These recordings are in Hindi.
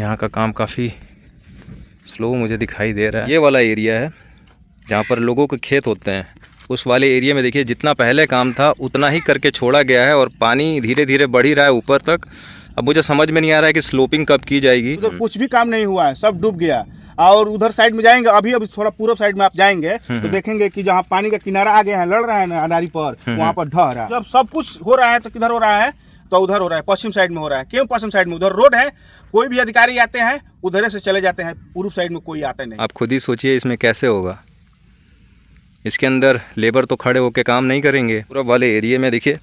यहाँ का काम काफ़ी स्लो मुझे दिखाई दे रहा है। ये वाला एरिया है जहाँ पर लोगों के खेत होते हैं, उस वाले एरिया में देखिए जितना पहले काम था उतना ही करके छोड़ा गया है और पानी धीरे धीरे बढ़ ही रहा है ऊपर तक। अब मुझे समझ में नहीं आ रहा है कि स्लोपिंग कब की जाएगी। उधर कुछ भी काम नहीं हुआ है, सब डूब गया। और उधर साइड में जाएंगे, अभी थोड़ा पूर्व साइड में आप जाएंगे तो देखेंगे कि जहाँ पानी का किनारा आगे है, लड़ रहा है ना अनारी पर, वहाँ पर ढह रहा है। जब सब कुछ हो रहा है तो किधर हो रहा है, तो उधर हो रहा है, पश्चिम साइड में हो रहा है। क्यों पश्चिम साइड में? उधर रोड है, कोई भी अधिकारी आते हैं उधर से चले जाते हैं, पूर्व साइड में कोई आता नहीं। आप खुद ही सोचिए इसमें कैसे होगा। इसके अंदर लेबर तो खड़े होकर काम नहीं करेंगे। पूरब वाले एरिया में देखिए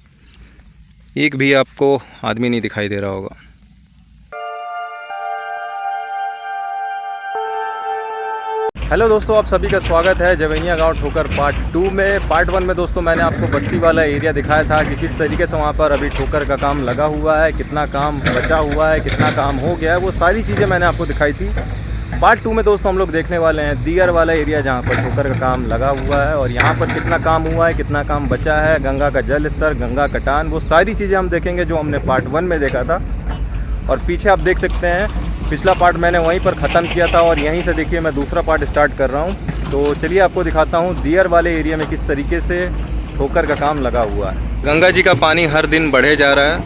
एक भी आपको आदमी नहीं दिखाई दे रहा होगा। हेलो दोस्तों, आप सभी का स्वागत है जवैनिया गांव ठोकर पार्ट 2 में। पार्ट 1 में दोस्तों मैंने आपको बस्ती वाला एरिया दिखाया था कि किस तरीके से वहां पर अभी ठोकर का काम लगा हुआ है, कितना काम बचा हुआ है, कितना काम हो गया है, वो सारी चीज़ें मैंने आपको दिखाई थी। पार्ट 2 में दोस्तों हम लोग देखने वाले हैं दियर वाला एरिया जहाँ पर ठोकर का काम लगा हुआ है और यहाँ पर कितना काम हुआ है, कितना काम बचा है, गंगा का जल स्तर, गंगा कटान, वो सारी चीज़ें हम देखेंगे जो हमने पार्ट 1 में देखा था। और पीछे आप देख सकते हैं पिछला पार्ट मैंने वहीं पर ख़त्म किया था और यहीं से देखिए मैं दूसरा पार्ट स्टार्ट कर रहा हूँ। तो चलिए आपको दिखाता हूँ दियर वाले एरिया में किस तरीके से ठोकर का काम लगा हुआ है। गंगा जी का पानी हर दिन बढ़े जा रहा है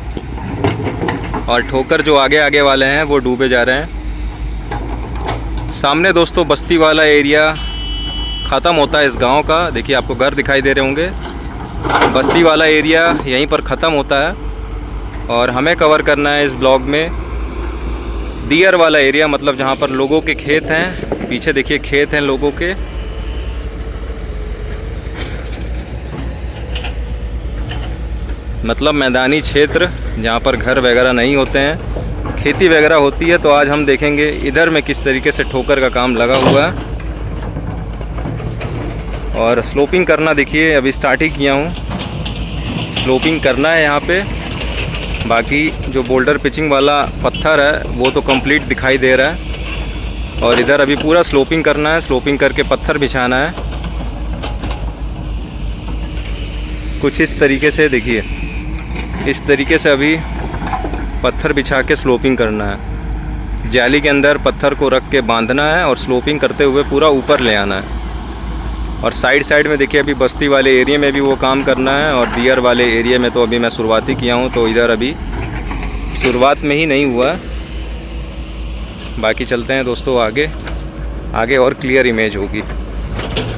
और ठोकर जो आगे आगे वाले हैं वो डूबे जा रहे हैं। सामने दोस्तों बस्ती वाला एरिया ख़त्म होता है इस गांव का। देखिए आपको घर दिखाई दे रहे होंगे। बस्ती वाला एरिया यहीं पर ख़त्म होता है और हमें कवर करना है इस ब्लॉग में दियर वाला एरिया, मतलब जहाँ पर लोगों के खेत हैं। पीछे देखिए खेत हैं लोगों के। मतलब मैदानी क्षेत्र जहाँ पर घर वगैरह नहीं होते हैं, खेती वगैरह होती है। तो आज हम देखेंगे इधर में किस तरीके से ठोकर का काम लगा हुआ है। और स्लोपिंग करना देखिए अभी स्टार्ट ही किया हूँ, स्लोपिंग करना है यहाँ पे। बाकी जो बोल्डर पिचिंग वाला पत्थर है वो तो कंप्लीट दिखाई दे रहा है और इधर अभी पूरा स्लोपिंग करना है। स्लोपिंग करके पत्थर बिछाना है कुछ इस तरीके से। देखिए इस तरीके से अभी पत्थर बिछा के स्लोपिंग करना है। जाली के अंदर पत्थर को रख के बांधना है और स्लोपिंग करते हुए पूरा ऊपर ले आना है। और साइड में देखिए अभी बस्ती वाले एरिया में भी वो काम करना है और दियर वाले एरिया में तो अभी मैं शुरुआत ही किया हूँ, तो इधर अभी शुरुआत में ही नहीं हुआ। बाकी चलते हैं दोस्तों आगे और क्लियर इमेज होगी।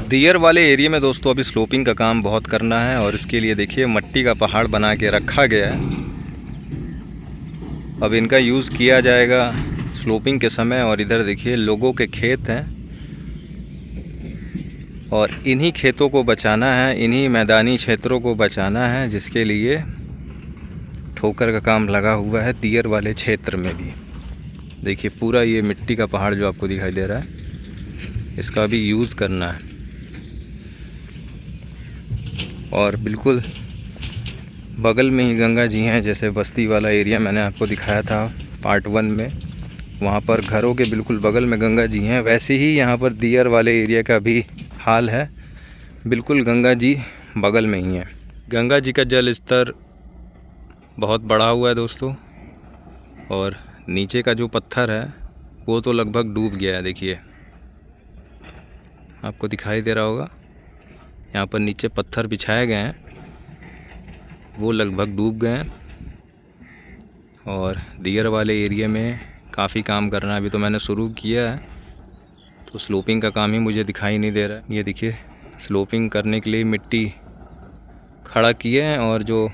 दियर वाले एरिया में दोस्तों अभी स्लोपिंग का काम बहुत करना है और इसके लिए देखिए मट्टी का पहाड़ बना के रखा गया है। अब इनका यूज़ किया जाएगा स्लोपिंग के समय। और इधर देखिए लोगों के खेत हैं और इन्हीं खेतों को बचाना है, इन्हीं मैदानी क्षेत्रों को बचाना है, जिसके लिए ठोकर का काम लगा हुआ है दियर वाले क्षेत्र में भी। देखिए पूरा ये मिट्टी का पहाड़ जो आपको दिखाई दे रहा है, इसका भी यूज़ करना है। और बिल्कुल बगल में ही गंगा जी हैं, जैसे बस्ती वाला एरिया मैंने आपको दिखाया था पार्ट 1 में, वहाँ पर घरों के बिल्कुल बगल में गंगा जी हैं। वैसे ही यहाँ पर दियर वाले एरिया का भी हाल है, बिल्कुल गंगा जी बगल में ही है। गंगा जी का जल स्तर बहुत बढ़ा हुआ है दोस्तों और नीचे का जो पत्थर है वो तो लगभग डूब गया है। देखिए आपको दिखाई दे रहा होगा, यहाँ पर नीचे पत्थर बिछाए गए हैं वो लगभग डूब गए हैं। और दियर वाले एरिया में काफ़ी काम करना अभी तो मैंने शुरू किया है, तो स्लोपिंग का काम ही मुझे दिखाई नहीं दे रहा है। ये देखिए स्लोपिंग करने के लिए मिट्टी खड़ा किए हैं और जो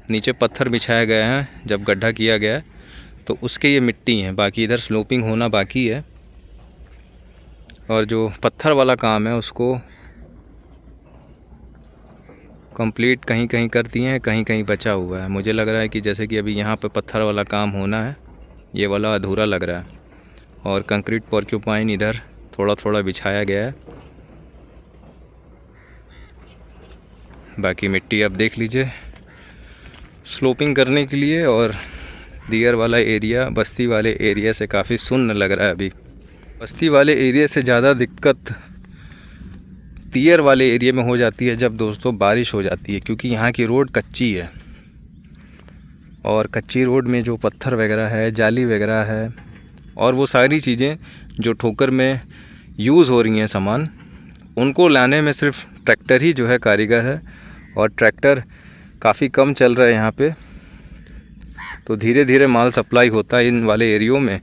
नीचे पत्थर बिछाए गए हैं जब गड्ढा किया गया है तो उसके ये मिट्टी हैं। बाकी इधर स्लोपिंग होना बाकी है और जो पत्थर वाला काम है उसको कंप्लीट कहीं कहीं कर दिए हैं, कहीं कहीं बचा हुआ है। मुझे लग रहा है कि जैसे कि अभी यहाँ पे पत्थर वाला काम होना है, ये वाला अधूरा लग रहा है। और कंक्रीट पोर्क्यूपाइन इधर थोड़ा थोड़ा बिछाया गया है। बाकी मिट्टी आप देख लीजिए स्लोपिंग करने के लिए। और दियर वाला एरिया बस्ती वाले एरिया से काफ़ी सुन्न लग रहा है अभी। बस्ती वाले एरिया से ज़्यादा दिक्कत दियर वाले एरिया में हो जाती है जब दोस्तों बारिश हो जाती है, क्योंकि यहाँ की रोड कच्ची है और कच्ची रोड में जो पत्थर वगैरह है, जाली वगैरह है, और वो सारी चीज़ें जो ठोकर में यूज़ हो रही हैं सामान, उनको लाने में सिर्फ ट्रैक्टर ही जो है कारीगर है, और ट्रैक्टर काफ़ी कम चल रहा है यहाँ पे। तो धीरे धीरे माल सप्लाई होता है इन वाले एरियो में।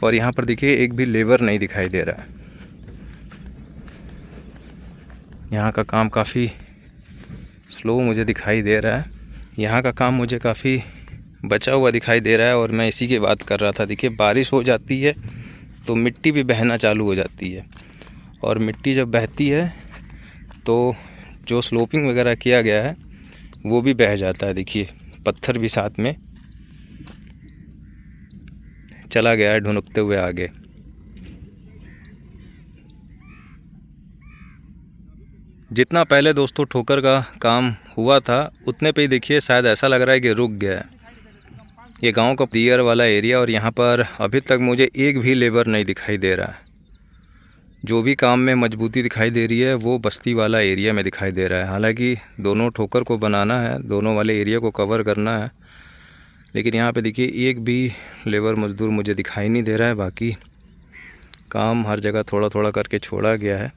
और यहाँ पर देखिए एक भी लेबर नहीं दिखाई दे रहा है। यहाँ का काम काफ़ी स्लो मुझे दिखाई दे रहा है। यहाँ का काम मुझे काफ़ी बचा हुआ दिखाई दे रहा है। और मैं इसी की बात कर रहा था। देखिए बारिश हो जाती है तो मिट्टी भी बहना चालू हो जाती है, और मिट्टी जब बहती है तो जो स्लोपिंग वगैरह किया गया है वो भी बह जाता है। देखिए पत्थर भी साथ में चला गया है ढुनकते हुए आगे। जितना पहले दोस्तों ठोकर का काम हुआ था उतने पे ही देखिए शायद ऐसा लग रहा है कि रुक गया है। ये गांव का दियर वाला एरिया, और यहाँ पर अभी तक मुझे एक भी लेबर नहीं दिखाई दे रहा है। जो भी काम में मजबूती दिखाई दे रही है वो बस्ती वाला एरिया में दिखाई दे रहा है। हालांकि दोनों ठोकर को बनाना है, दोनों वाले एरिया को कवर करना है, लेकिन यहाँ पे देखिए एक भी लेबर मजदूर मुझे दिखाई नहीं दे रहा है। बाकी काम हर जगह थोड़ा थोड़ा करके छोड़ा गया है,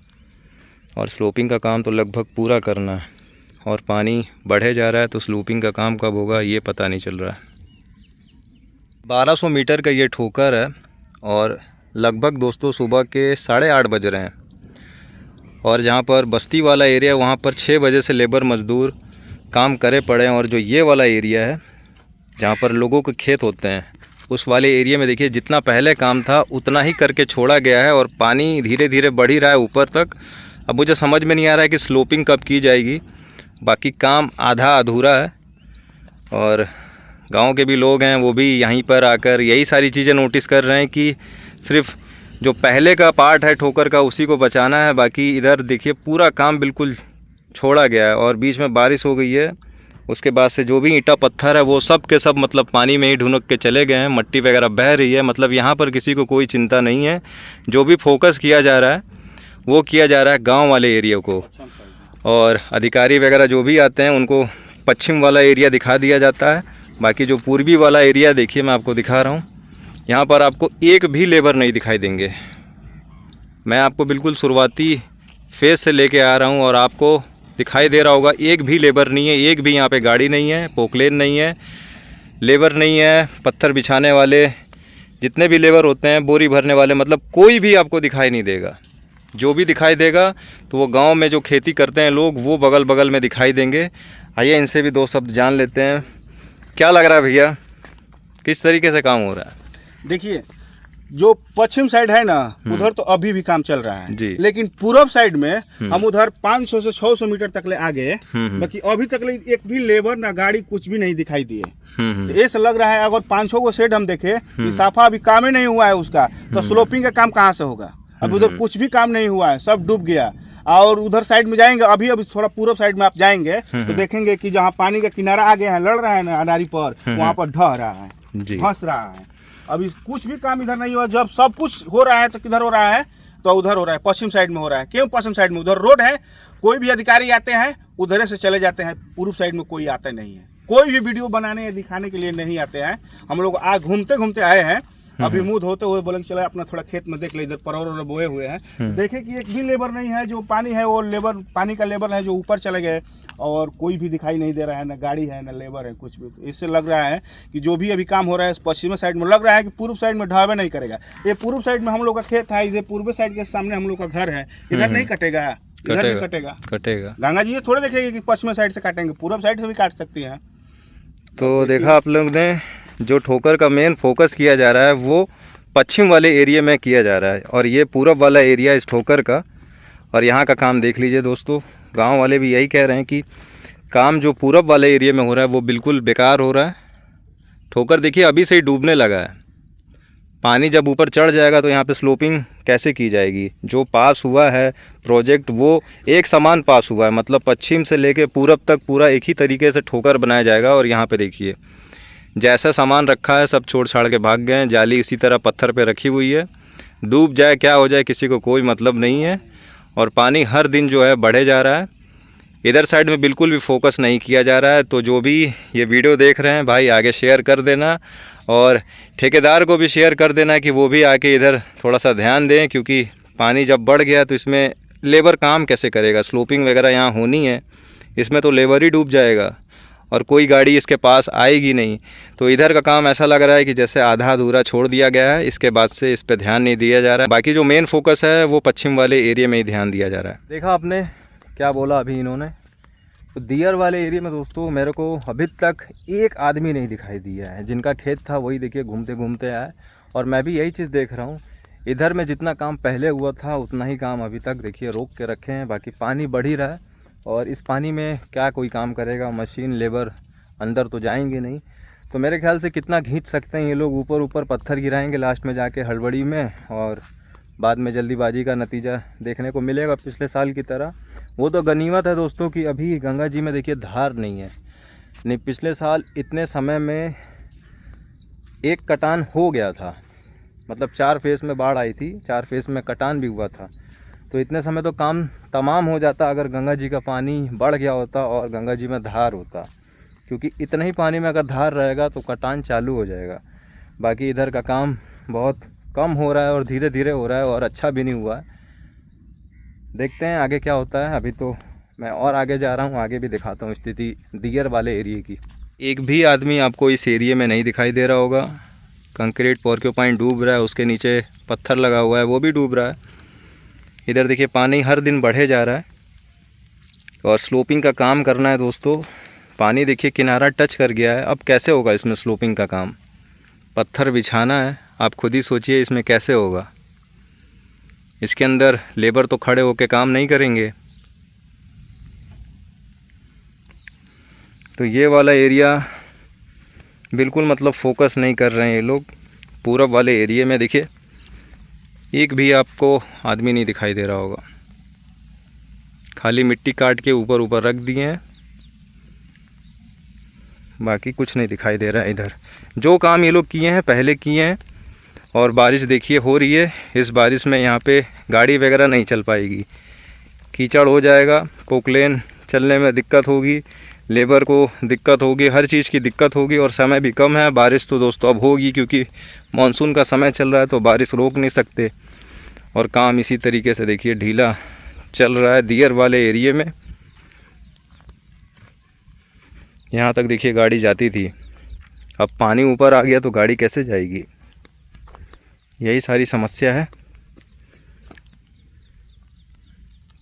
और स्लोपिंग का काम तो लगभग पूरा करना है। और पानी बढ़े जा रहा है तो स्लोपिंग का काम कब होगा ये पता नहीं चल रहा है। 1200 मीटर का ये ठोकर है, और लगभग दोस्तों सुबह के 8:30 बज रहे हैं। और जहाँ पर बस्ती वाला एरिया वहाँ पर 6 बजे से लेबर मजदूर काम करे पड़े हैं। और जो ये वाला एरिया है जहाँ पर लोगों के खेत होते हैं, उस वाले एरिया में देखिए जितना पहले काम था उतना ही करके छोड़ा गया है, और पानी धीरे धीरे बढ़ ही रहा है ऊपर तक। अब मुझे समझ में नहीं आ रहा है कि स्लोपिंग कब की जाएगी। बाकी काम आधा अधूरा है, और गांव के भी लोग हैं वो भी यहीं पर आकर यही सारी चीज़ें नोटिस कर रहे हैं कि सिर्फ जो पहले का पार्ट है ठोकर का उसी को बचाना है। बाकी इधर देखिए पूरा काम बिल्कुल छोड़ा गया है, और बीच में बारिश हो गई है। उसके बाद से जो भी ईंटा पत्थर है वो सब के सब मतलब पानी में ही ढुनक के चले गए हैं। मट्टी वगैरह बह रही है। मतलब यहाँ पर किसी को कोई चिंता नहीं है। जो भी फोकस किया जा रहा है वो किया जा रहा है गांव वाले एरिया को, और अधिकारी वगैरह जो भी आते हैं उनको पश्चिम वाला एरिया दिखा दिया जाता है। बाकी जो पूर्वी वाला एरिया देखिए मैं आपको दिखा रहा हूँ, यहाँ पर आपको एक भी लेबर नहीं दिखाई देंगे। मैं आपको बिल्कुल शुरुआती फेज से लेके आ रहा हूँ, और आपको दिखाई दे रहा होगा एक भी लेबर नहीं है। एक भी यहाँ पे गाड़ी नहीं है, पोकलेन नहीं है, लेबर नहीं है। पत्थर बिछाने वाले जितने भी लेबर होते हैं, बोरी भरने वाले, मतलब कोई भी आपको दिखाई नहीं देगा। जो भी दिखाई देगा तो वो गांव में जो खेती करते हैं लोग वो बगल बगल में दिखाई देंगे। आइए इनसे भी दो शब्द जान लेते हैं। क्या लग रहा है भैया, किस तरीके से काम हो रहा है? देखिए जो पश्चिम साइड है ना उधर तो अभी भी काम चल रहा है जी। लेकिन पूरब साइड में हम उधर 500 से 600 मीटर तक ले आगे, बाकी अभी तक ले एक भी लेबर ना गाड़ी कुछ भी नहीं दिखाई दिए। तो ऐसा लग रहा है अगर 500 को शेड हम देखे कि साफा अभी काम ही नहीं हुआ है उसका, तो स्लोपिंग का काम कहाँ से होगा? अब उधर कुछ भी काम नहीं हुआ है, सब डूब गया। और उधर साइड में जाएंगे, अभी थोड़ा पूरब साइड में आप जाएंगे तो देखेंगे कि जहाँ पानी का किनारा आगे है, लड़ रहा है ना अनारी पर, वहाँ पर ढह रहा है, धंस रहा है। अभी कुछ भी काम इधर नहीं हुआ। जब सब कुछ हो रहा है तो किधर हो रहा है? तो उधर हो रहा है, पश्चिम साइड में हो रहा है। क्यों पश्चिम साइड में? उधर रोड है, कोई भी अधिकारी आते हैं उधर से चले जाते हैं, पूर्व साइड में कोई आता नहीं है। कोई भी वीडियो बनाने या दिखाने के लिए नहीं आते हैं। हम लोग आज घूमते घूमते आए हैं, अभी मुँह धोते हुए बोले चले अपना थोड़ा खेत में देख ले, इधर परवल बोए हुए हैं। देखे कि एक भी लेबर नहीं है। जो पानी है वो लेबर, पानी का लेबर है जो ऊपर चले गए, और कोई भी दिखाई नहीं दे रहा है, ना गाड़ी है ना लेबर है कुछ भी। तो इससे लग रहा है कि जो भी अभी काम हो रहा है पश्चिमी साइड में, लग रहा है कि पूर्व साइड में ढाबे नहीं करेगा। ये पूर्व साइड में हम लोग का खेत है, इधर पूर्व साइड के सामने हम लोग का घर है, इधर नहीं कटेगा, इधर नहीं कटेगा। गंगा जी ये थोड़े देखेंगे कि पश्चिमी साइड से काटेंगे, पूर्व साइड से भी काट सकती है। तो देखा आप लोग ने, जो ठोकर का मेन फोकस किया जा रहा है वो पश्चिम वाले एरिया में किया जा रहा है, और ये पूरब वाला एरिया इस ठोकर का। और यहाँ का काम देख लीजिए दोस्तों, गांव वाले भी यही कह रहे हैं कि काम जो पूरब वाले एरिया में हो रहा है वो बिल्कुल बेकार हो रहा है। ठोकर देखिए अभी से ही डूबने लगा है। पानी जब ऊपर चढ़ जाएगा तो यहाँ पे स्लोपिंग कैसे की जाएगी? जो पास हुआ है प्रोजेक्ट वो एक समान पास हुआ है, मतलब पश्चिम से लेके पूरब तक पूरा एक ही तरीके से ठोकर बनाया जाएगा। और यहाँ पे देखिए जैसा सामान रखा है सब छोड़ छाड़ के भाग गए हैं। जाली इसी तरह पत्थर पे रखी हुई है, डूब जाए क्या हो जाए किसी को कोई मतलब नहीं है। और पानी हर दिन जो है बढ़े जा रहा है। इधर साइड में बिल्कुल भी फोकस नहीं किया जा रहा है। तो जो भी ये वीडियो देख रहे हैं भाई आगे शेयर कर देना, और ठेकेदार को भी शेयर कर देना कि वो भी आके इधर थोड़ा सा ध्यान दें, क्योंकि पानी जब बढ़ गया तो इसमें लेबर काम कैसे करेगा। स्लोपिंग वगैरह यहाँ होनी है, इसमें तो लेबर ही डूब जाएगा और कोई गाड़ी इसके पास आएगी नहीं। तो इधर का काम ऐसा लग रहा है कि जैसे आधा अधूरा छोड़ दिया गया है, इसके बाद से इस पे ध्यान नहीं दिया जा रहा है। बाकी जो मेन फोकस है वो पश्चिम वाले एरिया में ही ध्यान दिया जा रहा है। देखा आपने क्या बोला अभी इन्होंने। तो दियर वाले एरिया में दोस्तों मेरे को अभी तक एक आदमी नहीं दिखाई दिया है। जिनका खेत था वही देखिए घूमते घूमते आए, और मैं भी यही चीज़ देख रहा हूँ। इधर में जितना काम पहले हुआ था उतना ही काम अभी तक देखिए रोक के रखे हैं। बाकी पानी बढ़ ही रहा है, और इस पानी में क्या कोई काम करेगा, मशीन लेबर अंदर तो जाएंगे नहीं। तो मेरे ख्याल से कितना खींच सकते हैं ये लोग, ऊपर ऊपर पत्थर गिराएंगे लास्ट में जाके हड़बड़ी में, और बाद में जल्दीबाजी का नतीजा देखने को मिलेगा पिछले साल की तरह। वो तो गनीमत है दोस्तों कि अभी गंगा जी में देखिए धार नहीं है, नहीं पिछले साल इतने समय में एक कटान हो गया था। मतलब 4 फेस में बाढ़ आई थी, 4 फेस में कटान भी हुआ था। तो इतने समय तो काम तमाम हो जाता अगर गंगा जी का पानी बढ़ गया होता और गंगा जी में धार होता, क्योंकि इतने ही पानी में अगर धार रहेगा तो कटान चालू हो जाएगा। बाकी इधर का काम बहुत कम हो रहा है और धीरे धीरे हो रहा है, और अच्छा भी नहीं हुआ है। देखते हैं आगे क्या होता है। अभी तो मैं और आगे जा रहा हूँ, आगे भी दिखाता हूँ स्थिति दियर वाले एरिए की। एक भी आदमी आपको इस एरिए में नहीं दिखाई दे रहा होगा। कंक्रीट पोर्क्यूपाइन डूब रहा है, उसके नीचे पत्थर लगा हुआ है वो भी डूब रहा है। इधर देखिए पानी हर दिन बढ़े जा रहा है, और स्लोपिंग का काम करना है दोस्तों। पानी देखिए किनारा टच कर गया है, अब कैसे होगा इसमें स्लोपिंग का काम। पत्थर बिछाना है, आप खुद ही सोचिए इसमें कैसे होगा। इसके अंदर लेबर तो खड़े होकर काम नहीं करेंगे। तो ये वाला एरिया बिल्कुल मतलब फोकस नहीं कर रहे हैं ये लोग। पूरब वाले एरिया में देखिए एक भी आपको आदमी नहीं दिखाई दे रहा होगा, खाली मिट्टी काट के ऊपर ऊपर रख दिए हैं, बाकी कुछ नहीं दिखाई दे रहा है इधर। जो काम ये लोग किए हैं पहले किए हैं, और बारिश देखिए हो रही है। इस बारिश में यहाँ पे गाड़ी वगैरह नहीं चल पाएगी, कीचड़ हो जाएगा, पोकलेन चलने में दिक्कत होगी, लेबर को दिक्कत होगी, हर चीज़ की दिक्कत होगी, और समय भी कम है। बारिश तो दोस्तों अब होगी, क्योंकि मानसून का समय चल रहा है तो बारिश रोक नहीं सकते, और काम इसी तरीके से देखिए ढीला चल रहा है दियर वाले एरिए में। यहाँ तक देखिए गाड़ी जाती थी, अब पानी ऊपर आ गया तो गाड़ी कैसे जाएगी, यही सारी समस्या है।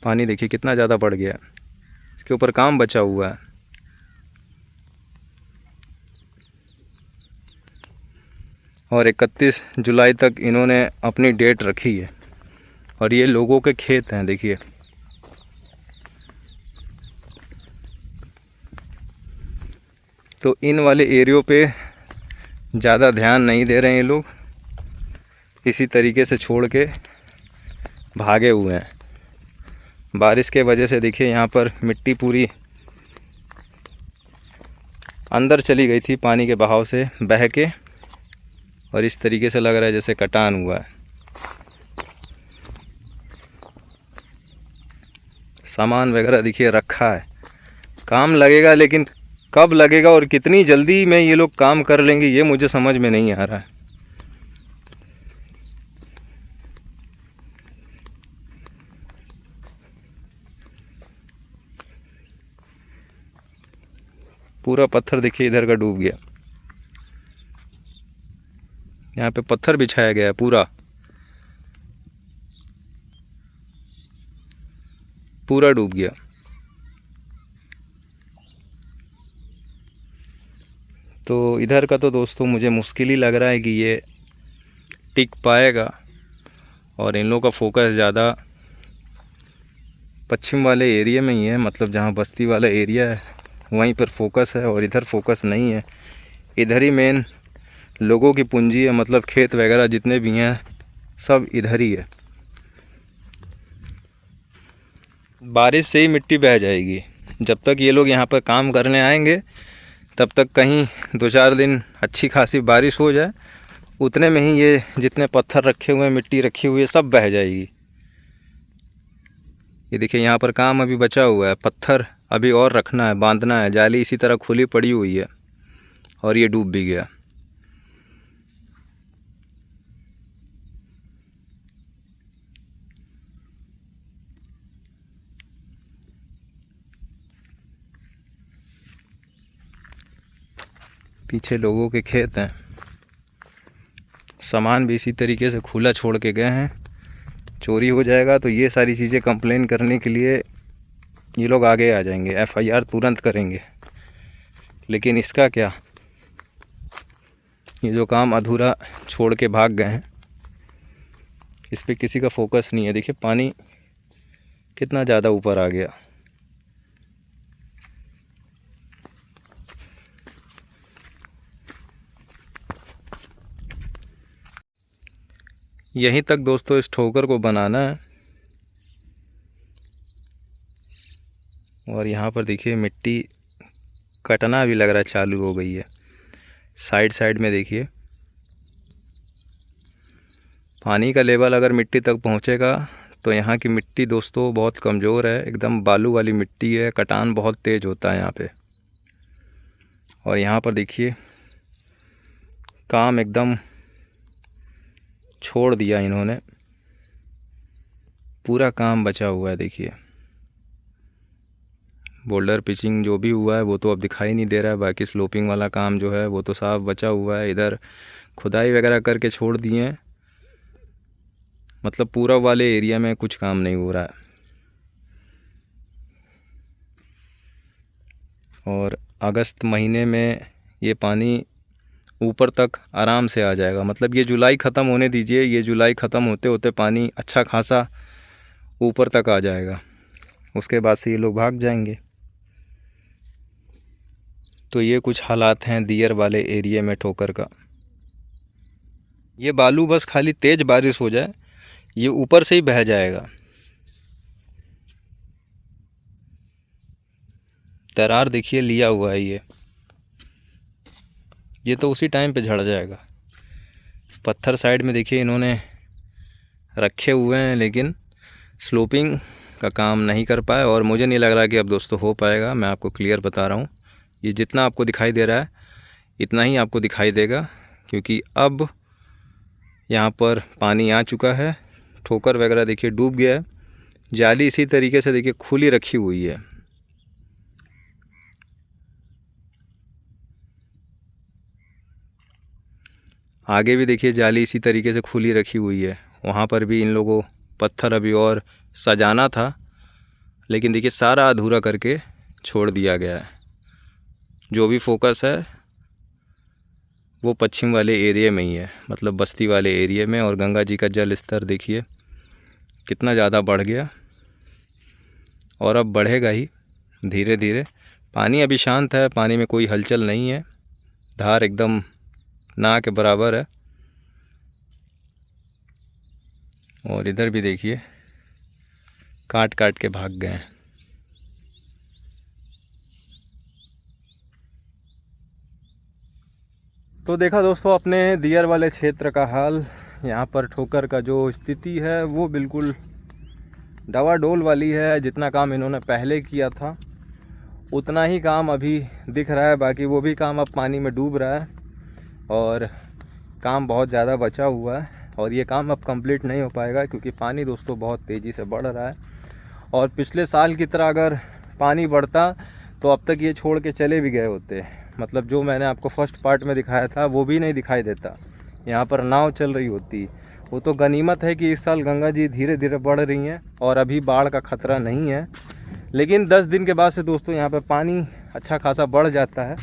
पानी देखिए कितना ज़्यादा बढ़ गया, इसके ऊपर काम बचा हुआ है। और 31 जुलाई तक इन्होंने अपनी डेट रखी है, और ये लोगों के खेत हैं देखिए। तो इन वाले एरियो पे ज़्यादा ध्यान नहीं दे रहे हैं ये लोग, इसी तरीके से छोड़ के भागे हुए हैं। बारिश के वजह से देखिए यहाँ पर मिट्टी पूरी अंदर चली गई थी पानी के बहाव से बह के, और इस तरीके से लग रहा है जैसे कटान हुआ है। सामान वगैरह देखिए रखा है, काम लगेगा, लेकिन कब लगेगा और कितनी जल्दी में ये लोग काम कर लेंगे ये मुझे समझ में नहीं आ रहा है। पूरा पत्थर देखिए इधर का डूब गया, यहाँ पे पत्थर बिछाया गया है पूरा डूब गया। तो इधर का तो दोस्तों मुझे मुश्किल ही लग रहा है कि ये टिक पाएगा, और इन लोगों का फोकस ज़्यादा पश्चिम वाले एरिया में ही है, मतलब जहाँ बस्ती वाला एरिया है वहीं पर फोकस है, और इधर फोकस नहीं है। इधर ही मेन लोगों की पूंजी है, मतलब खेत वगैरह जितने भी हैं सब इधर ही है। बारिश से ही मिट्टी बह जाएगी। जब तक ये लोग यहाँ पर काम करने आएंगे तब तक कहीं 2-4 दिन अच्छी खासी बारिश हो जाए, उतने में ही ये जितने पत्थर रखे हुए हैं, मिट्टी रखी हुई है, सब बह जाएगी। ये देखिए यहाँ पर काम अभी बचा हुआ है, पत्थर अभी और रखना है, बांधना है। जाली इसी तरह खुली पड़ी हुई है और ये डूब भी गया। पीछे लोगों के खेत हैं, सामान भी इसी तरीके से खुला छोड़ के गए हैं। चोरी हो जाएगा तो ये सारी चीज़ें कंप्लेन करने के लिए ये लोग आगे आ जाएंगे, FIR तुरंत करेंगे। लेकिन इसका क्या, ये जो काम अधूरा छोड़ के भाग गए हैं, इस पे किसी का फोकस नहीं है। देखिए पानी कितना ज़्यादा ऊपर आ गया। यहीं तक दोस्तों इस ठोकर को बनाना है। और यहाँ पर देखिए मिट्टी कटना भी लग रहा है चालू हो गई है। साइड साइड में देखिए पानी का लेवल अगर मिट्टी तक पहुँचेगा तो यहाँ की मिट्टी दोस्तों बहुत कमज़ोर है, एकदम बालू वाली मिट्टी है, कटान बहुत तेज़ होता है यहाँ पे। और यहाँ पर देखिए काम एकदम छोड़ दिया इन्होंने, पूरा काम बचा हुआ है। देखिए बोल्डर पिचिंग जो भी हुआ है वो तो अब दिखाई नहीं दे रहा है, बाकी स्लोपिंग वाला काम जो है वो तो साफ बचा हुआ है। इधर खुदाई वगैरह करके छोड़ दिए हैं, मतलब पूरा वाले एरिया में कुछ काम नहीं हो रहा है। और अगस्त महीने में ये पानी ऊपर तक आराम से आ जाएगा, मतलब ये जुलाई ख़त्म होने दीजिए, ये जुलाई ख़त्म होते होते पानी अच्छा खासा ऊपर तक आ जाएगा। उसके बाद से ये लोग भाग जाएंगे। तो ये कुछ हालात हैं दियर वाले एरिया में ठोकर का। ये बालू बस खाली तेज़ बारिश हो जाए ये ऊपर से ही बह जाएगा। दरार देखिए लिया हुआ है ये तो उसी टाइम पे झड़ जाएगा। पत्थर साइड में देखिए इन्होंने रखे हुए हैं, लेकिन स्लोपिंग का काम नहीं कर पाए और मुझे नहीं लग रहा कि अब दोस्तों हो पाएगा। मैं आपको क्लियर बता रहा हूँ, ये जितना आपको दिखाई दे रहा है इतना ही आपको दिखाई देगा, क्योंकि अब यहाँ पर पानी आ चुका है। ठोकर वगैरह देखिए डूब गया है। जाली इसी तरीके से देखिए खुली रखी हुई है। आगे भी देखिए जाली इसी तरीके से खुली रखी हुई है। वहाँ पर भी इन लोगों पत्थर अभी और सजाना था, लेकिन देखिए सारा अधूरा करके छोड़ दिया गया है। जो भी फोकस है वो पश्चिम वाले एरिया में ही है, मतलब बस्ती वाले एरिया में। और गंगा जी का जल स्तर देखिए कितना ज़्यादा बढ़ गया और अब बढ़ेगा ही धीरे धीरे। पानी अभी शांत है, पानी में कोई हलचल नहीं है, धार एकदम ना के बराबर है। और इधर भी देखिए काट काट के भाग गए हैं। तो देखा दोस्तों अपने दियर वाले क्षेत्र का हाल। यहाँ पर ठोकर का जो स्थिति है वो बिल्कुल डवाडोल वाली है। जितना काम इन्होंने पहले किया था उतना ही काम अभी दिख रहा है, बाकी वो भी काम अब पानी में डूब रहा है और काम बहुत ज़्यादा बचा हुआ है। और ये काम अब कंप्लीट नहीं हो पाएगा क्योंकि पानी दोस्तों बहुत तेज़ी से बढ़ रहा है। और पिछले साल की तरह अगर पानी बढ़ता तो अब तक ये छोड़ के चले भी गए होते, मतलब जो मैंने आपको फर्स्ट पार्ट में दिखाया था वो भी नहीं दिखाई देता। यहाँ पर नाव चल रही होती। वो तो गनीमत है कि इस साल गंगा जी धीरे धीरे बढ़ रही हैं और अभी बाढ़ का ख़तरा नहीं है। लेकिन 10 दिन के बाद से दोस्तों यहाँ पर पानी अच्छा खासा बढ़ जाता है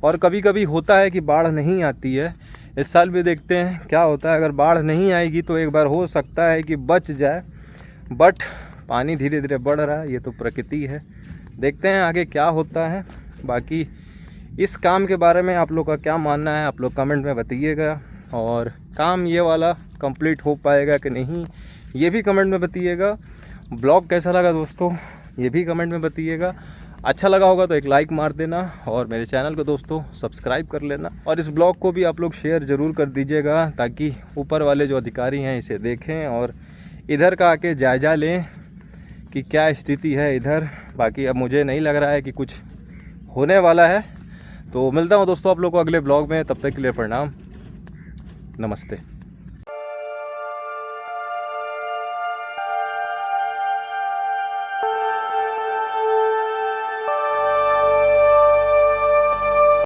और कभी कभी होता है कि बाढ़ नहीं आती है। इस साल भी देखते हैं क्या होता है। अगर बाढ़ नहीं आएगी तो एक बार हो सकता है कि बच जाए, बट पानी धीरे धीरे बढ़ रहा है, ये तो प्रकृति है। देखते हैं आगे क्या होता है। बाकी इस काम के बारे में आप लोग का क्या मानना है आप लोग कमेंट में बताइएगा, और काम ये वाला कंप्लीट हो पाएगा कि नहीं ये भी कमेंट में बताइएगा। ब्लॉग कैसा लगा दोस्तों ये भी कमेंट में बताइएगा। अच्छा लगा होगा तो एक लाइक मार देना और मेरे चैनल को दोस्तों सब्सक्राइब कर लेना। और इस ब्लॉग को भी आप लोग शेयर ज़रूर कर दीजिएगा ताकि ऊपर वाले जो अधिकारी हैं इसे देखें और इधर का आके जायज़ा लें कि क्या स्थिति है इधर। बाकी अब मुझे नहीं लग रहा है कि कुछ होने वाला है। तो मिलता हूँ दोस्तों आप लोग को अगले ब्लॉग में, तब तक के लिए प्रणाम, नमस्ते।